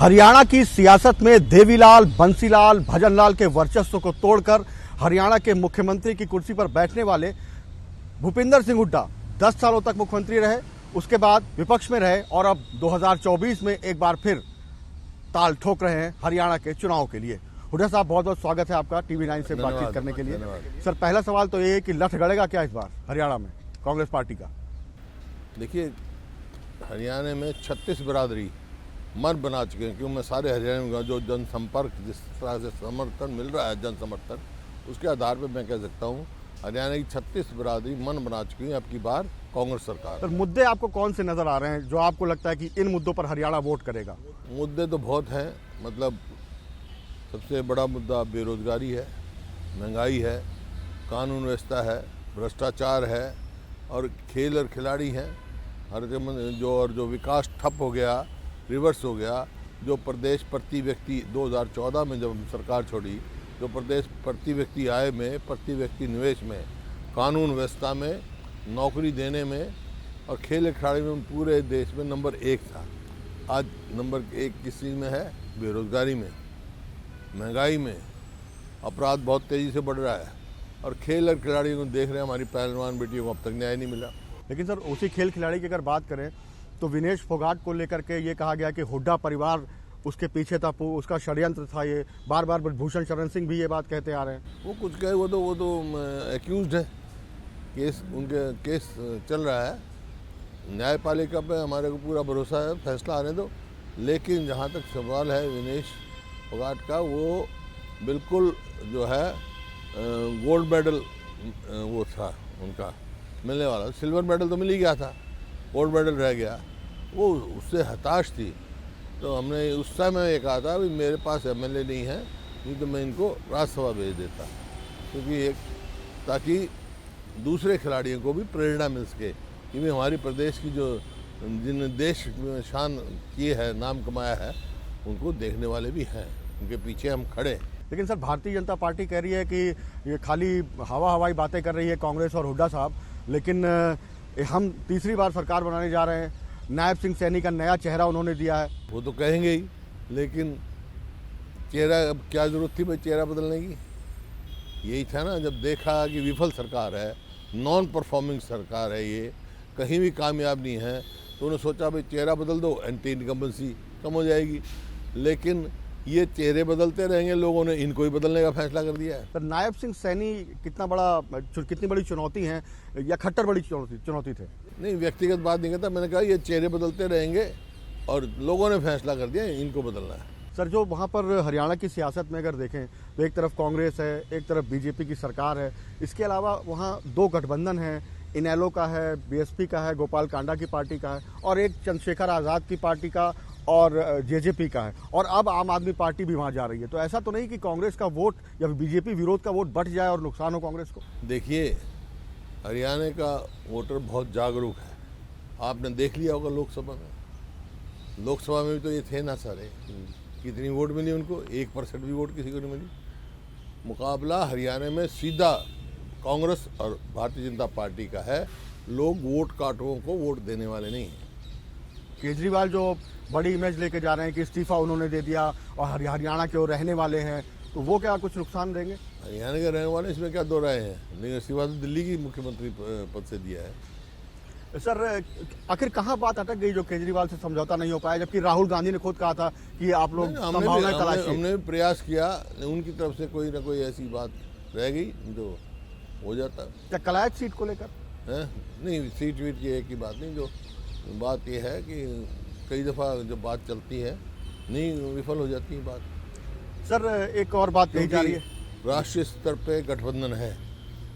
हरियाणा की सियासत में देवीलाल, बंसीलाल, भजनलाल के वर्चस्व को तोड़कर हरियाणा के मुख्यमंत्री की कुर्सी पर बैठने वाले भूपिंदर सिंह हुड्डा 10 सालों तक मुख्यमंत्री रहे, उसके बाद विपक्ष में रहे और अब 2024 में एक बार फिर ताल ठोक रहे हैं हरियाणा के चुनाव के लिए। हुड्डा साहब, बहुत बहुत स्वागत है आपका टीवी 9 से बातचीत करने के लिए। सर, पहला सवाल तो ये है कि लठ गड़ेगा क्या इस बार हरियाणा में कांग्रेस पार्टी का? देखिए, हरियाणा में 36 बिरादरी मन बना चुके हैं, क्योंकि मैं सारे हरियाणा में जो जनसंपर्क, जिस तरह से समर्थन मिल रहा है, जन समर्थन, उसके आधार पर मैं कह सकता हूँ हरियाणा की 36 बिरादरी मन बना चुकी है अब की बार कांग्रेस सरकार। सर, मुद्दे आपको कौन से नजर आ रहे हैं जो आपको लगता है कि इन मुद्दों पर हरियाणा वोट करेगा? मुद्दे तो बहुत हैं, मतलब सबसे बड़ा मुद्दा बेरोजगारी है, महंगाई है, कानून व्यवस्था है, भ्रष्टाचार है और खेल और खिलाड़ी हैं। हर जो विकास ठप हो गया, रिवर्स हो गया, जो प्रदेश प्रति व्यक्ति 2014 में जब सरकार छोड़ी, जो प्रदेश प्रति व्यक्ति आय में, प्रति व्यक्ति निवेश में, कानून व्यवस्था में, नौकरी देने में और खेल खिलाड़ी में पूरे देश में नंबर 1 था। आज नंबर 1 किस चीज़ में है? बेरोजगारी में, महंगाई में, अपराध बहुत तेज़ी से बढ़ रहा है और खेल और खिलाड़ियों को देख रहे हैं, हमारी पहलवान बेटियों को अब तक न्याय नहीं मिला। लेकिन सर, उसी खेल खिलाड़ी की अगर बात करें तो विनेश फोगाट को लेकर के ये कहा गया कि हुड्डा परिवार उसके पीछे था, उसका षड्यंत्र था। ये बार बार भूषण शरण सिंह भी ये बात कहते आ रहे हैं। वो कुछ कहे, वो तो एक्यूज्ड है, केस उनके केस चल रहा है, न्यायपालिका पे हमारे को पूरा भरोसा है, फैसला आने दो। लेकिन जहाँ तक सवाल है विनेश फोगाट का, वो बिल्कुल जो है गोल्ड मेडल वो था उनका मिलने वाला, सिल्वर मेडल तो मिल ही गया था, गोल्ड मेडल रह गया। वो उससे हताश थी, तो हमने उस समय ये कहा था, भाई मेरे पास एमएलए नहीं है, नहीं तो मैं इनको राज्यसभा भेज देता, क्योंकि एक ताकि दूसरे खिलाड़ियों को भी प्रेरणा मिल सके कि भाई हमारी प्रदेश की जो जिन देश में शान किए है, नाम कमाया है, उनको देखने वाले भी हैं, उनके पीछे हम खड़े। लेकिन सर, भारतीय जनता पार्टी कह रही है कि ये खाली हवाई बातें कर रही है कांग्रेस और हुड्डा साहब, लेकिन हम तीसरी बार सरकार बनाने जा रहे हैं, नायब सिंह सैनी का नया चेहरा उन्होंने दिया है। वो तो कहेंगे ही, लेकिन चेहरा, अब क्या जरूरत थी भाई चेहरा बदलने की? यही था ना, जब देखा कि विफल सरकार है, नॉन परफॉर्मिंग सरकार है, ये कहीं भी कामयाब नहीं है, तो उन्होंने सोचा भाई चेहरा बदल दो, एंटी इनकम्बेंसी कम हो जाएगी। लेकिन ये चेहरे बदलते रहेंगे, लोगों ने इनको ही बदलने का फैसला कर दिया है। सर, नायब सिंह सैनी कितनी बड़ी चुनौती है या खट्टर बड़ी चुनौती थे? नहीं, व्यक्तिगत बात नहीं करता, मैंने कहा ये चेहरे बदलते रहेंगे और लोगों ने फैसला कर दिया इनको बदलना है। सर, जो वहाँ पर हरियाणा की सियासत में अगर देखें तो एक तरफ कांग्रेस है, एक तरफ बीजेपी की सरकार है, इसके अलावा वहाँ 2 गठबंधन हैं, इनेलो का है, बीएसपी का है, गोपाल कांडा की पार्टी का है और एक चंद्रशेखर आज़ाद की पार्टी का और जेजेपी का है, और अब आम आदमी पार्टी भी वहाँ जा रही है। तो ऐसा तो नहीं कि कांग्रेस का वोट या बीजेपी विरोध का वोट बढ़ जाए और नुकसान हो कांग्रेस को? देखिए, हरियाणा का वोटर बहुत जागरूक है, आपने देख लिया होगा लोकसभा में। लोकसभा में भी तो ये थे ना सारे, कितनी वोट मिली उनको? 1% भी वोट किसी को नहीं मिली। मुकाबला हरियाणा में सीधा कांग्रेस और भारतीय जनता पार्टी का है, लोग वोट काटों को वोट देने वाले नहीं हैं। केजरीवाल जो बड़ी इमेज लेके जा रहे हैं कि इस्तीफा उन्होंने दे दिया और हरियाणा के वो रहने वाले हैं, तो वो क्या कुछ नुकसान देंगे? हरियाणा के रहने वाले इसमें क्या दो राय हैं? लेकिन इस्तीफा तो दिल्ली की मुख्यमंत्री पद से दिया है। सर, आखिर कहाँ बात अटक गई जो केजरीवाल से समझौता नहीं हो पाया, जबकि राहुल गांधी ने खुद कहा था कि आप लोग संभावनाएं तलाशिए। हमने प्रयास किया, उनकी तरफ से कोई ना कोई ऐसी बात रह गई जो हो जाता। क्या कलायत सीट को लेकर है? नहीं, सीट वीट की एक ही बात नहीं, जो बात यह है कि कई दफ़ा जब बात चलती है नहीं विफल हो जाती है बात। सर, एक और बात कही जा रही है, राष्ट्रीय स्तर पे गठबंधन है,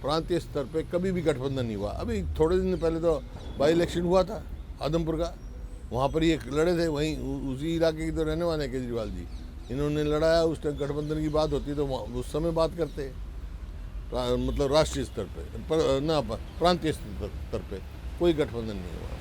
प्रांतीय स्तर पे कभी भी गठबंधन नहीं हुआ। अभी थोड़े दिन पहले तो बाई इलेक्शन हुआ था आदमपुर का, वहाँ पर ये लड़े थे, वहीं उसी इलाके के तो रहने वाले हैं केजरीवाल जी, इन्होंने लड़ाया। उस टाइम गठबंधन की बात होती तो उस समय बात करते, मतलब राष्ट्रीय स्तर पे ना प्रांतीय स्तर पे कोई गठबंधन नहीं हुआ।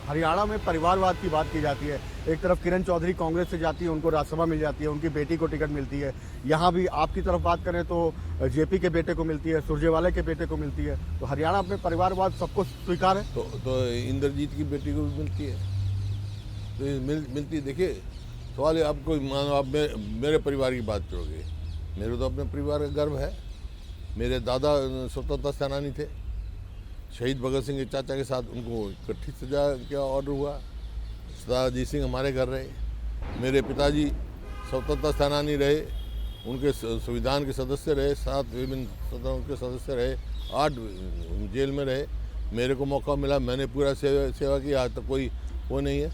हरियाणा में परिवारवाद की बात की जाती है, एक तरफ किरण चौधरी कांग्रेस से जाती है, उनको राज्यसभा मिल जाती है, उनकी बेटी को टिकट मिलती है। यहाँ भी आपकी तरफ बात करें तो जेपी के बेटे को मिलती है, सुरजेवाला के बेटे को मिलती है। तो हरियाणा में परिवारवाद सबको स्वीकार है। तो इंद्रजीत की बेटी को भी मिलती है, तो मिलती। देखिए, सवाल है, आप कोई मानो आप मेरे परिवार की बात करोगे, मेरे तो अपने परिवार का गर्व है। मेरे दादा स्वतंत्रता सेनानी थे, शहीद भगत सिंह के चाचा के साथ उनको इकट्ठी सजा का ऑर्डर हुआ। सरदार अजीत सिंह हमारे घर रहे। मेरे पिताजी स्वतंत्रता सेनानी रहे, उनके संविधान के सदस्य रहे, 7 विभिन्न सदनों के सदस्य रहे, 8 जेल में रहे। मेरे को मौका मिला, मैंने पूरा सेवा की। आज तक कोई वो नहीं है।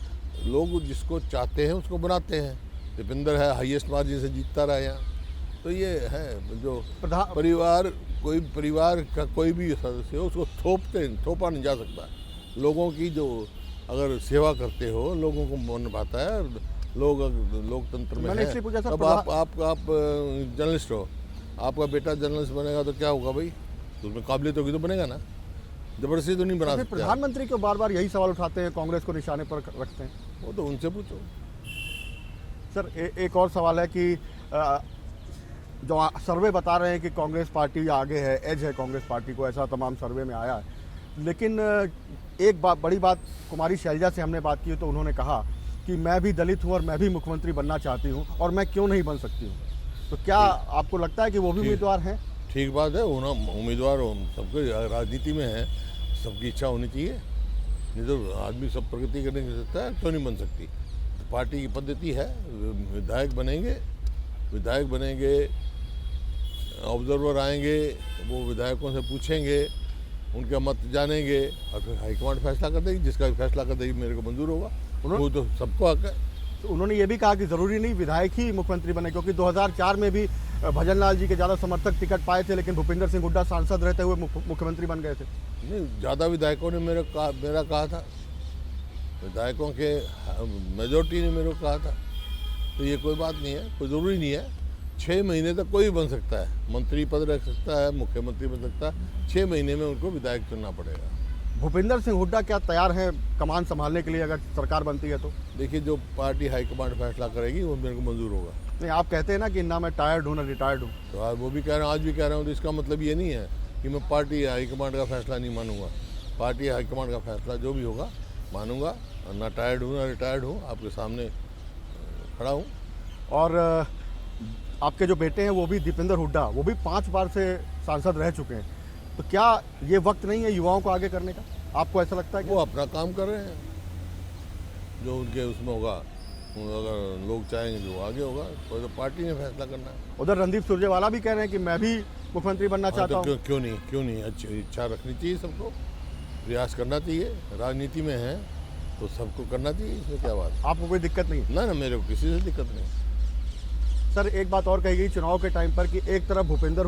लोग जिसको चाहते हैं उसको बनाते हैं। दीपेंद्र है, हाईएस्ट मार्जिन से जीतता रहा यहाँ। तो ये है जो परिवार, कोई परिवार का कोई भी सदस्य हो उसको थोपा नहीं जा सकता। लोगों की जो अगर सेवा करते हो, लोगों को मन भाता है, लोग लोकतंत्र में है। अब आप जर्नलिस्ट हो, आपका बेटा जर्नलिस्ट बनेगा तो क्या होगा भाई, तो उसमें काबिलियत होगी तो बनेगा ना, जबरदस्ती तो नहीं बना सकते। प्रधानमंत्री को बार बार यही सवाल उठाते हैं, कांग्रेस को निशाने पर रखते हैं। वो तो उनसे पूछो। सर एक और सवाल है कि जो सर्वे बता रहे हैं कि कांग्रेस पार्टी आगे है, एज है कांग्रेस पार्टी को, ऐसा तमाम सर्वे में आया है। लेकिन एक बड़ी बात, कुमारी शैलजा से हमने बात की तो उन्होंने कहा कि मैं भी दलित हूं और मैं भी मुख्यमंत्री बनना चाहती हूं और मैं क्यों नहीं बन सकती हूं। तो क्या आपको लगता है कि वो भी उम्मीदवार हैं? ठीक बात है, उम्मीदवार सबको राजनीति में है, सबकी इच्छा होनी चाहिए। नहीं तो आदमी सब प्रगति करने की सकता है, क्यों नहीं बन सकती। तो पार्टी की पद्धति है, विधायक बनेंगे, ऑब्जर्वर आएंगे, वो विधायकों से पूछेंगे, उनका मत जानेंगे और फिर हाईकमांड फैसला कर देगी। जिसका भी फैसला कर देगी मेरे को मंजूर होगा, वो तो सबको हक है। तो उन्होंने ये भी कहा कि ज़रूरी नहीं विधायक ही मुख्यमंत्री बने, क्योंकि 2004 में भी भजनलाल जी के ज़्यादा समर्थक टिकट पाए थे, लेकिन भूपिंदर सिंह हुड्डा सांसद रहते हुए मुख्यमंत्री बन गए थे। नहीं, ज़्यादा विधायकों ने मेरा कहा था, विधायकों के मेजोरिटी ने मेरे को कहा था। तो ये कोई बात नहीं है, कोई ज़रूरी नहीं है। 6 महीने तक कोई भी बन सकता है, मंत्री पद रख सकता है, मुख्यमंत्री बन सकता है। 6 महीने में उनको विधायक चुनना पड़ेगा। भूपिंदर सिंह हुड्डा क्या तैयार हैं कमान संभालने के लिए अगर सरकार बनती है तो? देखिए, जो पार्टी हाईकमांड फैसला करेगी वो मेरे को मंजूर होगा। नहीं, आप कहते हैं ना कि ना मैं टायर्ड हूँ ना रिटायर्ड हूँ, तो आज वो भी कह रहे हैं, आज भी कह रहा हूँ। तो इसका मतलब ये नहीं है कि मैं पार्टी हाईकमांड का फैसला नहीं मानूंगा। पार्टी हाईकमांड का फैसला जो भी होगा मानूंगा, और ना टायर्ड हूँ ना रिटायर्ड हूँ, आपके सामने खड़ा हूँ। और आपके जो बेटे हैं वो भी दीपेंद्र हुड्डा, वो भी 5 बार से सांसद रह चुके हैं। तो क्या ये वक्त नहीं है युवाओं को आगे करने का? आपको ऐसा लगता है कि वो अपना काम कर रहे हैं, जो उनके उसमें होगा, अगर लोग चाहेंगे जो आगे होगा, तो पार्टी ने फैसला करना है। उधर रणदीप सुरजेवाला भी कह रहे हैं कि मैं भी मुख्यमंत्री बनना चाहता हूँ। क्यों नहीं, अच्छी इच्छा रखनी चाहिए, सबको प्रयास करना चाहिए। राजनीति में है तो सबको करना चाहिए, इसमें क्या बात। आपको कोई दिक्कत नहीं? ना, मेरे को किसी से दिक्कत नहीं। सर एक बात और कही गई चुनाव के टाइम पर कि एक तरफ भूपेंद्र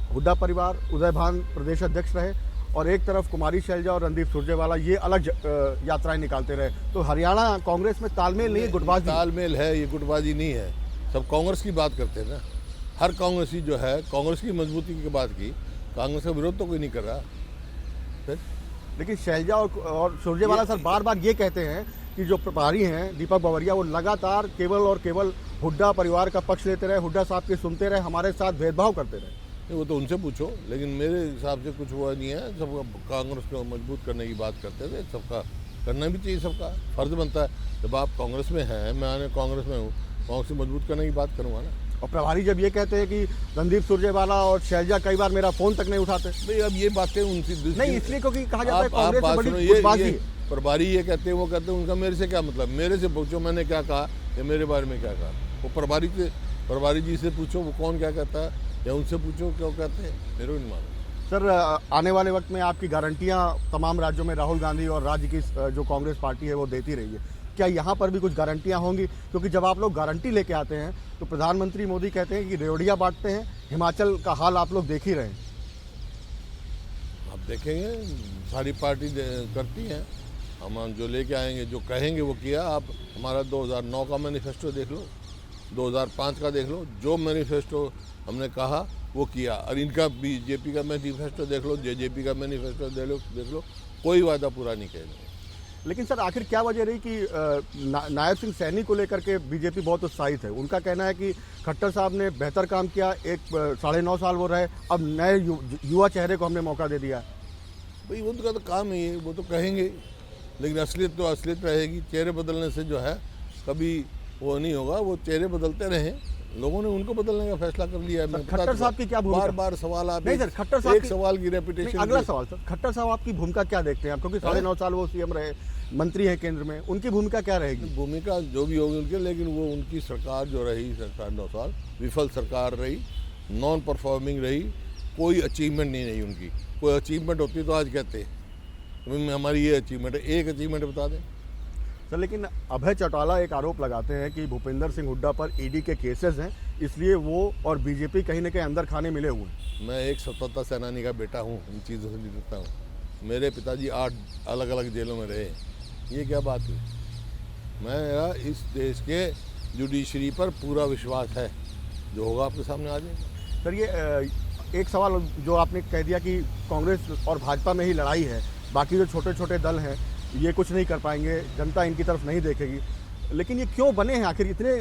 हुड्डा परिवार, उदय भान प्रदेश अध्यक्ष रहे, और एक तरफ कुमारी शैलजा और रणदीप सुरजेवाला ये अलग यात्राएं निकालते रहे। तो हरियाणा कांग्रेस में तालमेल नहीं है, गुटबाजी? तालमेल है, ये गुटबाजी नहीं है। सब कांग्रेस की बात करते हैं ना। हर कांग्रेसी जो है कांग्रेस की मजबूती की बात की, कांग्रेस का विरोध तो कोई नहीं कर रहा। फिर लेकिन शैलजा और सुरजेवाला सर बार बार ये कहते हैं कि जो प्रभारी हैं दीपक बावरिया, वो लगातार केवल हुड्डा परिवार का पक्ष लेते रहे, हुड्डा साहब के सुनते रहे, हमारे साथ भेदभाव करते रहे। वो तो उनसे पूछो, लेकिन मेरे हिसाब से कुछ हुआ नहीं है। सब कांग्रेस को मजबूत करने की बात करते थे। सबका करना भी चाहिए, सबका फर्ज बनता है। जब आप कांग्रेस में हैं, मैं कांग्रेस में हूँ, कांग्रेस को मजबूत करने की बात करूँगा ना। और प्रभारी जब ये कहते हैं कि रणदीप सुरजेवाला और शैलजा कई बार मेरा फोन तक नहीं उठाते, भाई अब ये बातें उनकी नहीं, इसलिए क्योंकि कहा जाता है कांग्रेस में बड़ी गुटबाजी है। प्रभारी ये कहते हैं, वो कहते हैं, उनका मेरे से क्या मतलब। मेरे से पूछो मैंने क्या कहा या मेरे बारे में क्या कहा। वो प्रभारी जी से पूछो वो कौन क्या कहता है, या उनसे पूछो क्यों कहते हैं, मेरे को नहीं मालूम। सर आने वाले वक्त में आपकी गारंटियां तमाम राज्यों में राहुल गांधी और राज्य की जो कांग्रेस पार्टी है वो देती रही है, क्या यहाँ पर भी कुछ गारंटियां होंगी? क्योंकि जब आप लोग गारंटी लेके आते हैं तो प्रधानमंत्री मोदी कहते हैं कि रेवड़िया बांटते हैं। हिमाचल का हाल आप लोग देख ही रहे हैं। आप देखेंगे सारी पार्टी करती हैं, हम जो लेके आएंगे, जो कहेंगे वो किया। आप हमारा 2009 का मैनिफेस्टो देख लो, 2005 का देख लो, जो मैनिफेस्टो हमने कहा वो किया। और इनका बीजेपी का मैनिफेस्टो देख लो, जेजेपी का मैनिफेस्टो देख लो, कोई वादा पूरा नहीं किया। लेकिन सर आखिर क्या वजह रही कि नायब सिंह सैनी को लेकर के बीजेपी बहुत उत्साहित है? उनका कहना है कि खट्टर साहब ने बेहतर काम किया, 9.5 साल वो रहे, अब नए युवा चेहरे को हमने मौका दे दिया। भाई उनका तो काम है ये, वो तो कहेंगे, लेकिन असलियत रहेगी। चेहरे बदलने से जो है कभी वो नहीं होगा। वो चेहरे बदलते रहे, लोगों ने उनको बदलने का फैसला कर लिया है। मैं बता खट्टर चुका। साहब की क्या भूमिका? बार बार सवाल आप नहीं सर, खट्टर साहब एक की- सवाल की नहीं, रेपुटेशन। अगला सवाल सर, खट्टर साहब आपकी भूमिका क्या देखते हैं आप? क्योंकि 9.5 साल वो सीएम रहे, मंत्री हैं केंद्र में, उनकी भूमिका क्या रहेगी? भूमिका जो भी होगी उनके, लेकिन वो उनकी सरकार जो रही, सरकार 9 साल विफल सरकार रही, नॉन परफॉर्मिंग रही, कोई अचीवमेंट नहीं रही उनकी। कोई अचीवमेंट होती तो आज कहते हमारी ये अचीवमेंट है, एक अचीवमेंट बता दें। सर लेकिन अभय चौटाला एक आरोप लगाते हैं कि भूपेंद्र सिंह हुड्डा पर ईडी के केसेस हैं, इसलिए वो और बीजेपी कहीं ना कहीं अंदर खाने मिले हुए हैं। मैं एक स्वतंत्रता सेनानी का बेटा हूँ, इन चीज़ों से नहीं डरता हूँ। मेरे पिताजी 8 अलग अलग जेलों में रहे, ये क्या बात हुई? मेरा इस देश के जुडिशरी पर पूरा विश्वास है, जो होगा आपके सामने आ जाएगा। सर ये एक सवाल जो आपने कह दिया कि कांग्रेस और भाजपा में ही लड़ाई है, बाकी जो छोटे छोटे दल हैं ये कुछ नहीं कर पाएंगे, जनता इनकी तरफ नहीं देखेगी, लेकिन ये क्यों बने हैं आखिर इतने?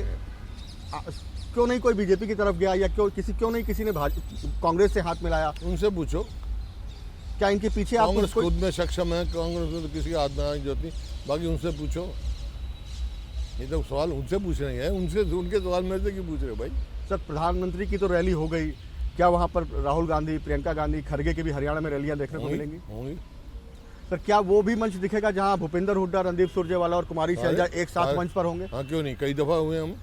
क्यों नहीं कोई बीजेपी की तरफ गया, या क्यों नहीं किसी ने कांग्रेस से हाथ मिलाया? उनसे पूछो, क्या इनके पीछे आपको कांग्रेस कोई- खुद में सक्षम है, कांग्रेस में तो किसी का हाथ मिलाने की जरूरत नहीं। बाकी उनसे पूछो, ये तो सवाल उनसे पूछ रहे हैं, उनसे उनके सवाल मेरे से क्यों पूछ रहे हो भाई? सर प्रधानमंत्री की तो रैली हो गई, क्या वहाँ पर राहुल गांधी, प्रियंका गांधी, खड़गे की भी हरियाणा में रैलियां देखने को मिलेंगी? होंगी। सर क्या वो भी मंच दिखेगा जहां भूपेंद्र हुड्डा, रणदीप सुरजेवाला और कुमारी शैलजा एक साथ मंच पर होंगे? हाँ, क्यों नहीं, कई दफ़ा हुए हम।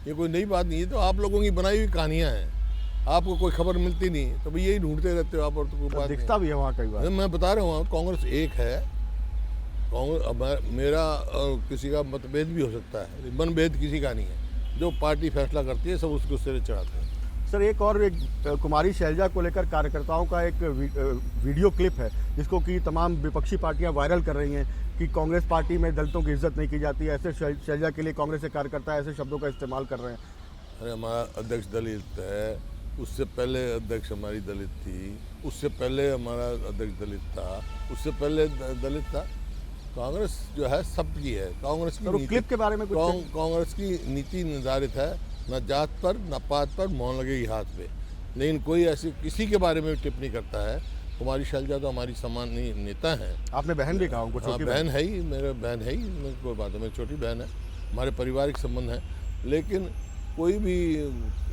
ये कोई नई बात नहीं है, तो आप लोगों की बनाई हुई कहानियाँ हैं। आपको कोई खबर मिलती नहीं तो भाई यही ढूंढते रहते हो आप, और तो कोई बात दिखता भी है वहाँ कई बार। नहीं। मैं बता रहा हूँ, कांग्रेस एक है। कांग्रेस मेरा और किसी का मतभेद भी हो सकता है, मनभेद किसी का नहीं है। जो पार्टी फैसला करती है सब उसको सिरे चढ़ाते हैं। सर एक कुमारी शैलजा को लेकर कार्यकर्ताओं का एक वीडियो क्लिप है जिसको कि तमाम विपक्षी पार्टियां वायरल कर रही हैं कि कांग्रेस पार्टी में दलितों की इज्जत नहीं की जाती है, ऐसे शैलजा के लिए कांग्रेस के कार्यकर्ता ऐसे शब्दों का इस्तेमाल कर रहे हैं। अरे हमारा अध्यक्ष दलित है, उससे पहले अध्यक्ष हमारी दलित थी, उससे पहले हमारा अध्यक्ष दलित था, उससे पहले दलित था। कांग्रेस जो है सबकी है। कांग्रेस की नीति, क्लिप के बारे में कुछ कांग्रेस की नीति निर्धारित है, न जात पर न पात पर, मौन लगेगी हाथ पे। लेकिन कोई ऐसी किसी के बारे में टिप्पणी करता है। कुमारी शैलजा तो हमारी सम्मानीय नेता हैं। आपने बहन भी कहा उनको, हाँ, छोटी बहन है ही, मेरे बहन है ही, कोई बात है, मेरी छोटी बहन है, हमारे पारिवारिक संबंध है। लेकिन कोई भी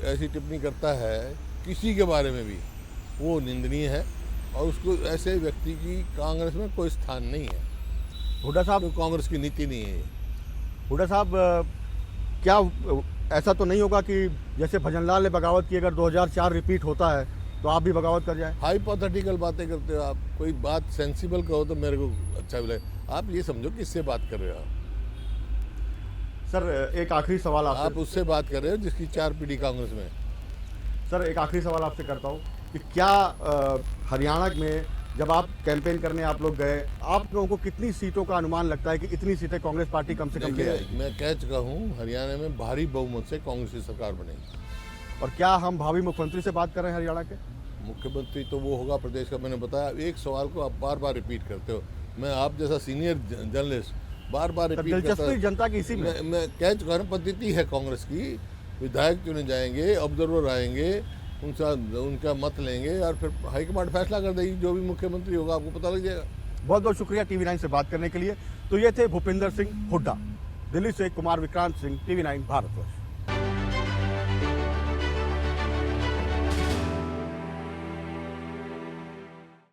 ऐसी टिप्पणी करता है किसी के बारे में भी, वो निंदनीय है, और उसको ऐसे व्यक्ति की कांग्रेस में कोई स्थान नहीं है। हुड्डा साहब, तो कांग्रेस की नीति नहीं है ये। हुड्डा साहब क्या ऐसा तो नहीं होगा कि जैसे भजनलाल ने बगावत की, अगर 2004 रिपीट होता है तो आप भी बगावत कर जाए? हाइपोथेटिकल बातें करते हो आप। कोई बात सेंसिबल कहो तो मेरे को अच्छा भी लगे। आप ये समझो किससे बात कर रहे हो आप? सर एक आखिरी सवाल आप उससे बात कर रहे हो जिसकी 4 पीढ़ी कांग्रेस में है। सर एक आखिरी सवाल आपसे करता हूँ कि क्या हरियाणा में जब आप कैंपेन करने आप लोग गए, आप लोगों को कितनी सीटों का अनुमान लगता है कि इतनी सीटें कांग्रेस पार्टी कम से कम ले आएगी? मैं कह चुका हूँ, हरियाणा में भारी बहुमत से कांग्रेस की सरकार बनेगी। और क्या हम भावी मुख्यमंत्री से बात कर रहे हैं हरियाणा के? मुख्यमंत्री तो वो होगा प्रदेश का। मैंने बताया, एक सवाल को आप बार बार रिपीट करते हो। मैं आप जैसा सीनियर जर्नलिस्ट बार बार रिपीट करता दिलचस्पी जनता की इसी में। मैं कह चुका हूँ, पद्धति है कांग्रेस की। विधायक चुने जाएंगे, ऑब्जर्वर आएंगे, उनका मत लेंगे और फिर हाईकमांड फैसला कर देगी। जो भी मुख्यमंत्री होगा आपको पता लग जाएगा। बहुत बहुत शुक्रिया TV9 से बात करने के लिए। तो ये थे भूपेंद्र सिंह हुड्डा। दिल्ली से कुमार विक्रांत सिंह, TV9 भारतवर्ष।